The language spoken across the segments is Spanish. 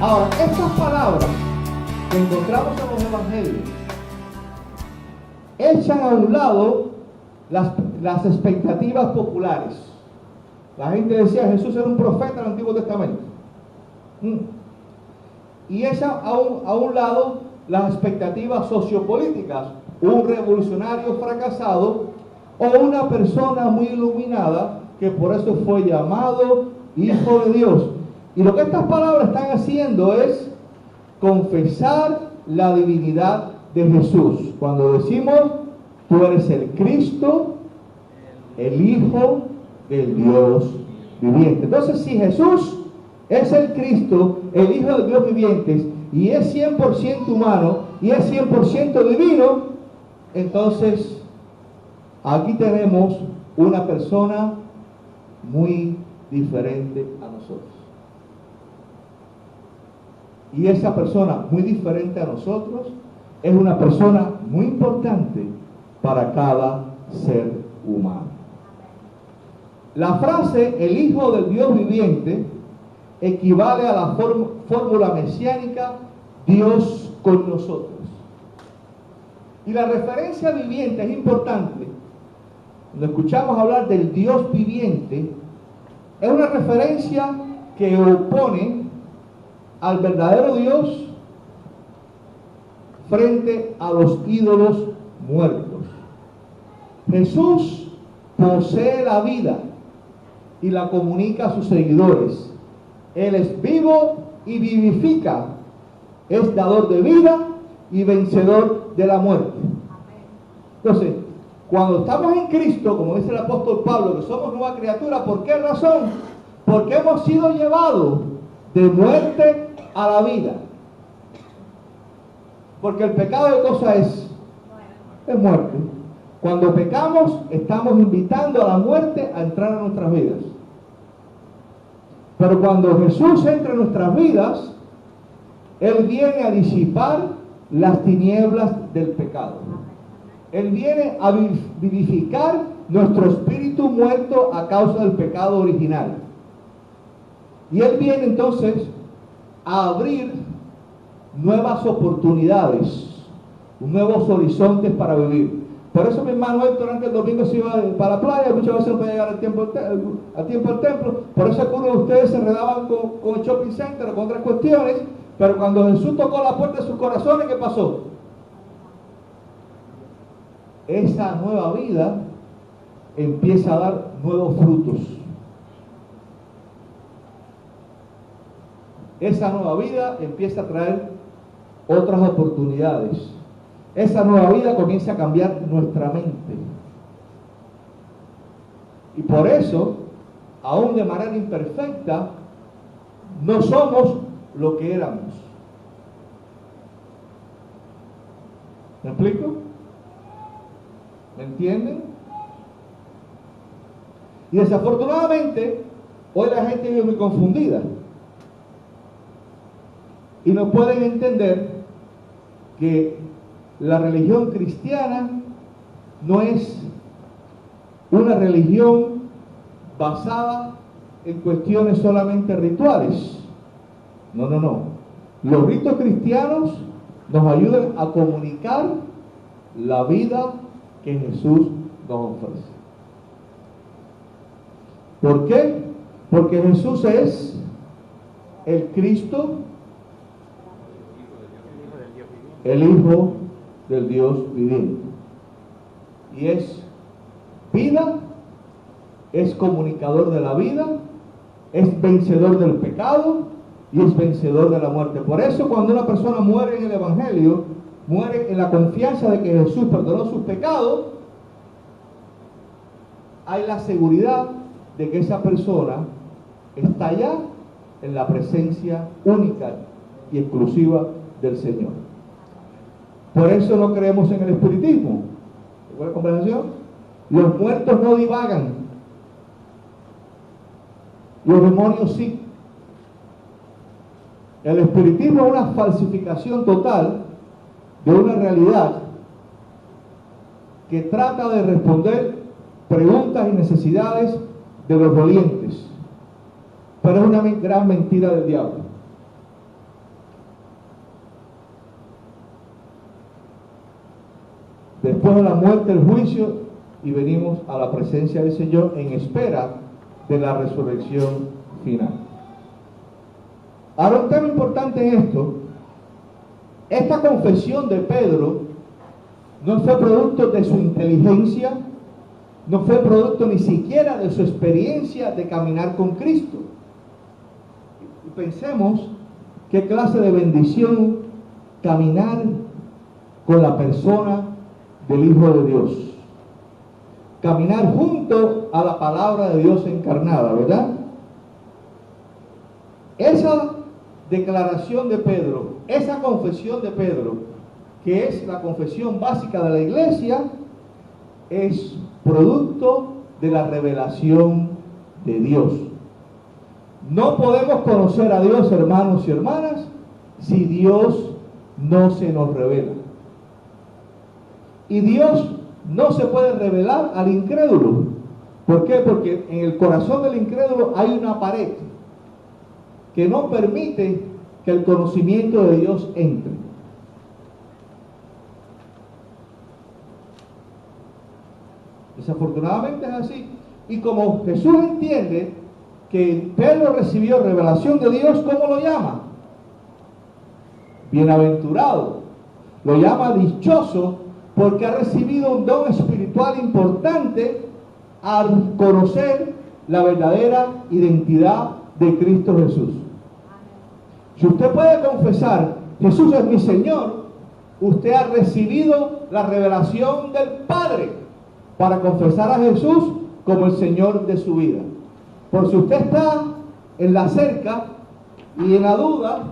Ahora, estas palabras que encontramos en los evangelios echan a un lado las expectativas populares. La gente decía Jesús era un profeta del Antiguo Testamento. Y echan a un lado las expectativas sociopolíticas. Un revolucionario fracasado o una persona muy iluminada que por eso fue llamado Hijo de Dios. Y lo que estas palabras están haciendo es confesar la divinidad de Jesús. Cuando decimos, tú eres el Cristo, el Hijo del Dios viviente. Entonces, si Jesús es el Cristo, el Hijo del Dios viviente, y es 100% humano, y es 100% divino, entonces, aquí tenemos una persona muy diferente a nosotros. Y esa persona muy diferente a nosotros es una persona muy importante para cada ser humano. La frase el Hijo del Dios viviente equivale a la fórmula mesiánica Dios con nosotros. Y la referencia viviente es importante. Cuando escuchamos hablar del Dios viviente, es una referencia que opone al verdadero Dios frente a los ídolos muertos. Jesús posee la vida y la comunica a sus seguidores. Él es vivo y vivifica. Es dador de vida y vencedor de la muerte. Entonces, cuando estamos en Cristo, como dice el apóstol Pablo, que somos nueva criatura, ¿por qué razón? Porque hemos sido llevados de muerte a la vida. Porque el pecado de cosa es muerte. Cuando pecamos, estamos invitando a la muerte a entrar en nuestras vidas. Pero cuando Jesús entra en nuestras vidas, Él viene a disipar las tinieblas del pecado. Él viene a vivificar nuestro espíritu muerto a causa del pecado original. Y Él viene entonces a abrir nuevas oportunidades, nuevos horizontes para vivir. Por eso mi hermano Héctor antes del domingo se iba para la playa, muchas veces no podía llegar a tiempo al templo. Por eso algunos de ustedes se enredaban con el shopping center o con otras cuestiones. Pero cuando Jesús tocó la puerta de sus corazones, ¿qué pasó? Esa nueva vida empieza a dar nuevos frutos. Esa nueva vida empieza a traer otras oportunidades. Esa nueva vida comienza a cambiar nuestra mente. Y por eso, aún de manera imperfecta, no somos lo que éramos. ¿Me explico? ¿Me entienden? Y desafortunadamente, hoy la gente vive muy confundida. Y no pueden entender que la religión cristiana no es una religión basada en cuestiones solamente rituales. No. Los ritos cristianos nos ayudan a comunicar la vida que Jesús nos ofrece. ¿Por qué? Porque Jesús es el Cristo, el Hijo del Dios viviente. Y es vida, es comunicador de la vida, es vencedor del pecado y es vencedor de la muerte. Por eso cuando una persona muere en el Evangelio, muere en la confianza de que Jesús perdonó sus pecados, hay la seguridad de que esa persona está ya en la presencia única y exclusiva del Señor. Por eso no creemos en el espiritismo. ¿Buena conversación? Los muertos no divagan. Los demonios sí. El espiritismo es una falsificación total de una realidad que trata de responder preguntas y necesidades de los dolientes. Pero es una gran mentira del diablo. después de la muerte, el juicio, y venimos a la presencia del Señor en espera de la resurrección final. Ahora, un tema importante en esto: esta confesión de Pedro no fue producto de su inteligencia, no fue producto ni siquiera de su experiencia de caminar con Cristo. Y pensemos qué clase de bendición caminar con la persona del Hijo de Dios. Caminar junto a la palabra de Dios encarnada, ¿verdad? Esa declaración de Pedro, esa confesión de Pedro, que es la confesión básica de la iglesia, es producto de la revelación de Dios. No podemos conocer a Dios, hermanos y hermanas, si Dios no se nos revela. Y Dios no se puede revelar al incrédulo. ¿Por qué? Porque en el corazón del incrédulo hay una pared que no permite que el conocimiento de Dios entre. Desafortunadamente es así. Y como Jesús entiende que Pedro recibió revelación de Dios, ¿cómo lo llama? Bienaventurado. Lo llama dichoso porque ha recibido un don espiritual importante al conocer la verdadera identidad de Cristo Jesús. Si usted puede confesar, Jesús es mi Señor, usted ha recibido la revelación del Padre para confesar a Jesús como el Señor de su vida. Por si usted está en la cerca y en la duda,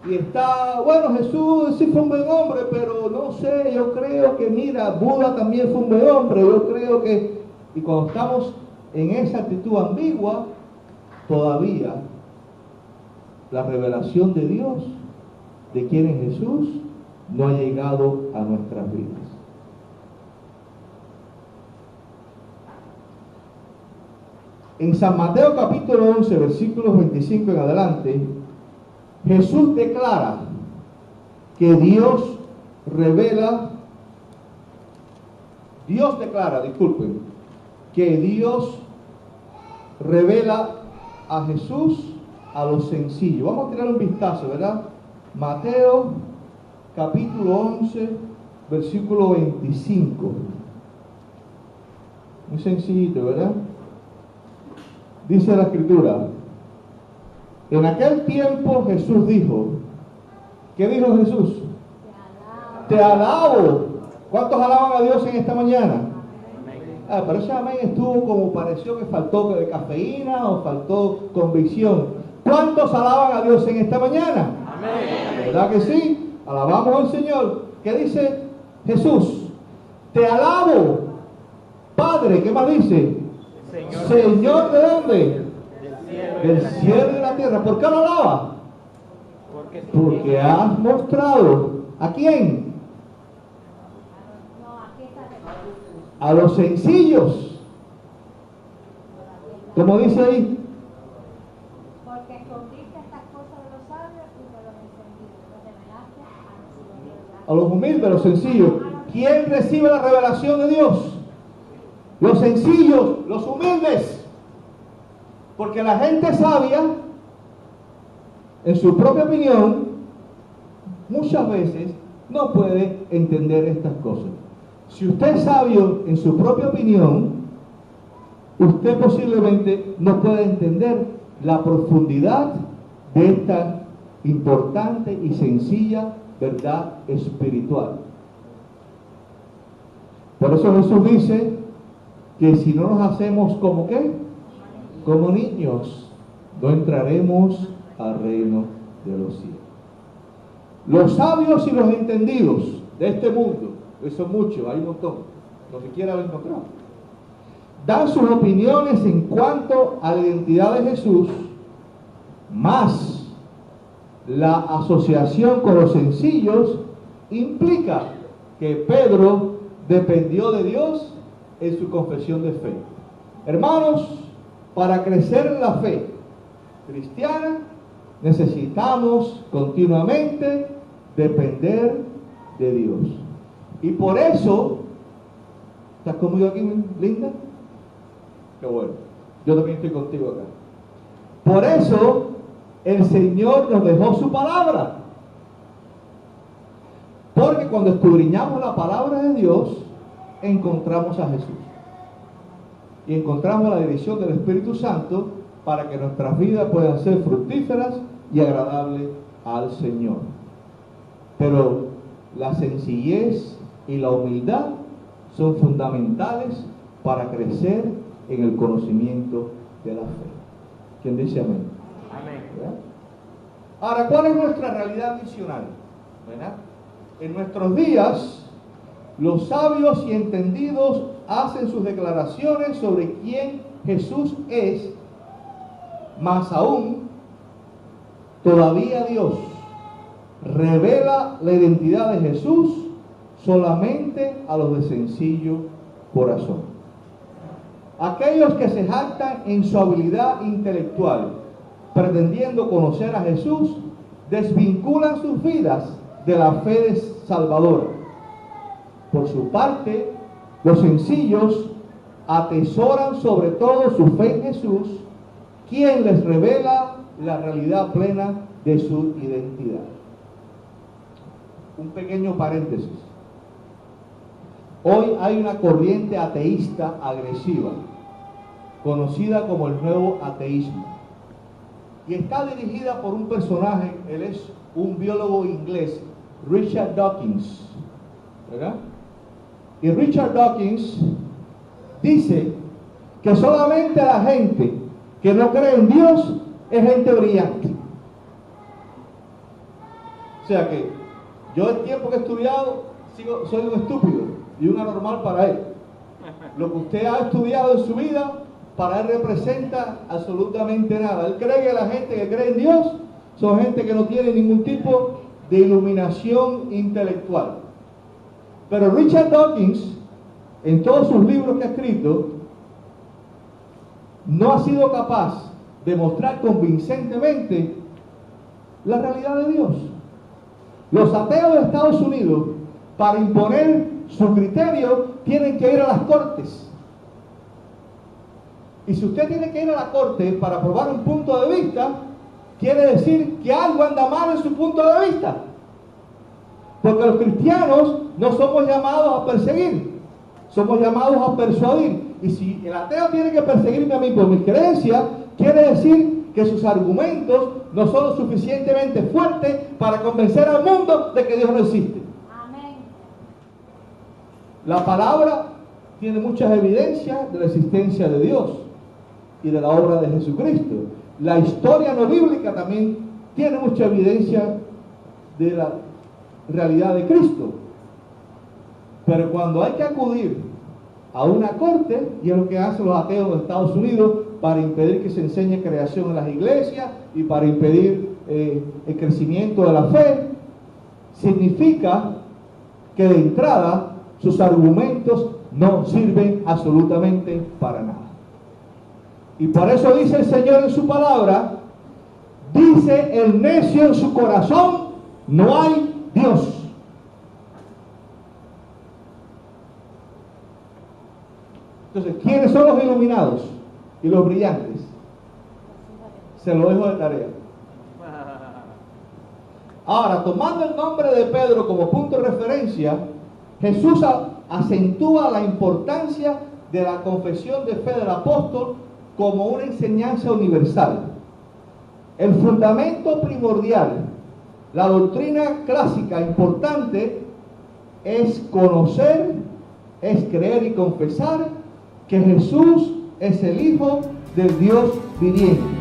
y está, bueno, Jesús sí fue un buen hombre, pero no sé, yo creo que, mira, Buda también fue un buen hombre, yo creo que... Y cuando estamos en esa actitud ambigua, todavía la revelación de Dios, de quién es Jesús, no ha llegado a nuestras vidas. En San Mateo capítulo 11, versículos 25 en adelante, Jesús declara que Dios revela a Jesús a los sencillos. Vamos a tirar un vistazo, ¿verdad? Mateo capítulo 11, versículo 25. Muy sencillito, ¿verdad? Dice la Escritura: en aquel tiempo Jesús dijo, ¿qué dijo Jesús? Te alabo. ¿Cuántos alaban a Dios en esta mañana? Pero ese amén estuvo como pareció que faltó de cafeína o faltó convicción. ¿Cuántos alaban a Dios en esta mañana? Amén. ¿Verdad que sí? Alabamos al Señor. ¿Qué dice Jesús? Te alabo, Padre. ¿Qué más dice? Señor, ¿de dónde? Del cielo y de la tierra. ¿Por qué lo alaba? Porque has mostrado ¿a quién? A los sencillos. ¿Cómo dice ahí? Porque escondiste estas cosas de los sabios y de los entendidos, los revelaste a los humildes, los sencillos. ¿Quién recibe la revelación de Dios? Los sencillos, los humildes. Porque la gente sabia, en su propia opinión, muchas veces no puede entender estas cosas. Si usted es sabio en su propia opinión, usted posiblemente no puede entender la profundidad de esta importante y sencilla verdad espiritual. Por eso Jesús dice que si no nos hacemos como ¿qué? Como niños, no entraremos al reino de los cielos. Los sabios y los entendidos de este mundo, que son muchos, hay un montón, lo que quiera encontrar, dan sus opiniones en cuanto a la identidad de Jesús, más la asociación con los sencillos implica que Pedro dependió de Dios en su confesión de fe. Hermanos, para crecer en la fe cristiana necesitamos continuamente depender de Dios. Y por eso ¿Estás conmigo aquí, linda? Qué bueno. Yo también estoy contigo acá. Por eso el Señor nos dejó su palabra. Porque cuando escudriñamos la palabra de Dios, encontramos a Jesús. Y encontramos la dirección del Espíritu Santo para que nuestras vidas puedan ser fructíferas y agradables al Señor. Pero la sencillez y la humildad son fundamentales para crecer en el conocimiento de la fe. ¿Quién dice amén? Amén. ¿Verdad? Ahora, ¿cuál es nuestra realidad misional? ¿Verdad? En nuestros días, los sabios y entendidos hacen sus declaraciones sobre quién Jesús es, más aún, todavía Dios revela la identidad de Jesús solamente a los de sencillo corazón. Aquellos que se jactan en su habilidad intelectual, pretendiendo conocer a Jesús, desvinculan sus vidas de la fe salvadora. Por su parte, los sencillos atesoran sobre todo su fe en Jesús, quien les revela la realidad plena de su identidad. Un pequeño paréntesis. Hoy hay una corriente ateísta agresiva, conocida como el nuevo ateísmo, y está dirigida por un personaje. Él es un biólogo inglés, Richard Dawkins, ¿verdad? Y Richard Dawkins dice que solamente la gente que no cree en Dios es gente brillante. O sea que yo el tiempo que he estudiado soy un estúpido y un anormal para él. Lo que usted ha estudiado en su vida para él representa absolutamente nada. Él cree que la gente que cree en Dios son gente que no tiene ningún tipo de iluminación intelectual. Pero Richard Dawkins, en todos sus libros que ha escrito, no ha sido capaz de mostrar convincentemente la realidad de Dios. Los ateos de Estados Unidos, para imponer su criterio, tienen que ir a las cortes. Y si usted tiene que ir a la corte para probar un punto de vista, quiere decir que algo anda mal en su punto de vista. Porque los cristianos no somos llamados a perseguir, somos llamados a persuadir. Y si el ateo tiene que perseguirme a mí por mis creencias, quiere decir que sus argumentos no son lo suficientemente fuertes para convencer al mundo de que Dios no existe. Amén. La palabra tiene muchas evidencias de la existencia de Dios y de la obra de Jesucristo. La historia no bíblica también tiene mucha evidencia de la realidad de Cristo. Pero cuando hay que acudir a una corte, y es lo que hacen los ateos de Estados Unidos para impedir que se enseñe creación en las iglesias y para impedir el crecimiento de la fe, significa que de entrada sus argumentos no sirven absolutamente para nada. Y por eso dice el Señor en su palabra, dice el necio en su corazón, no hay Dios. Entonces, ¿quiénes son los iluminados y los brillantes? Se lo dejo de tarea. Ahora, tomando el nombre de Pedro como punto de referencia, Jesús acentúa la importancia de la confesión de fe del apóstol como una enseñanza universal. El fundamento primordial, la doctrina clásica importante, es conocer, es creer y confesar que Jesús es el Hijo del Dios viviente.